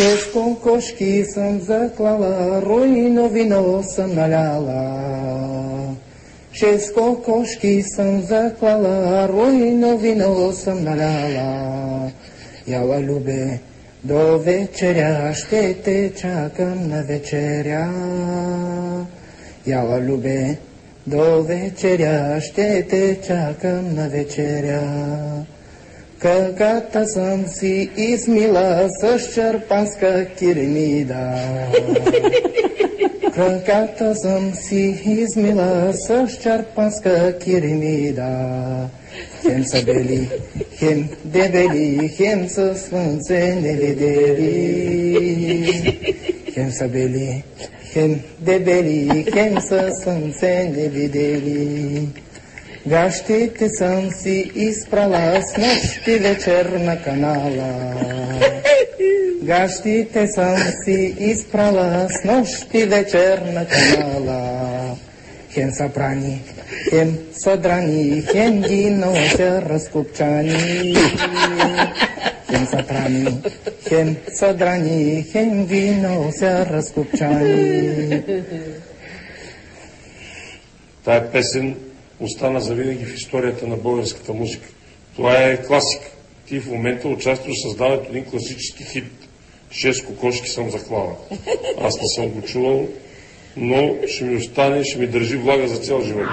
6 кокошки съм заклала, руйно вино съм наляла. 6 кокошки съм заклала, руйно вино съм наляла. Яла, любе, до вечеря ще те чакам на вечеря. Яла, любе, до вечеря ще те чакам на вечеря. Краката съм си измила с черпанска киремида. Краката съм си измила с черпанска киремида. Хем са бели, хем дебели, хем със слънце не видели. Хем са бели, хем дебели, хем със слънце не видели. Гащите съм си изпрала с нощи вечер на канала. Гащите съм си изпрала с нощи вечер на канала. Хем са прани, хем са драни, хем ги нося разкопчани. Хем са прани, хем са драни, хем ги нося разкопчани. Тая песен остана завинаги в историята на българската музика. Това е класика. Ти в момента участваш в създаването един класически хит. 6 кокошки съм заклала. Аз не съм го чувал, но ще ми остане, ще ми държи влага за цял живот.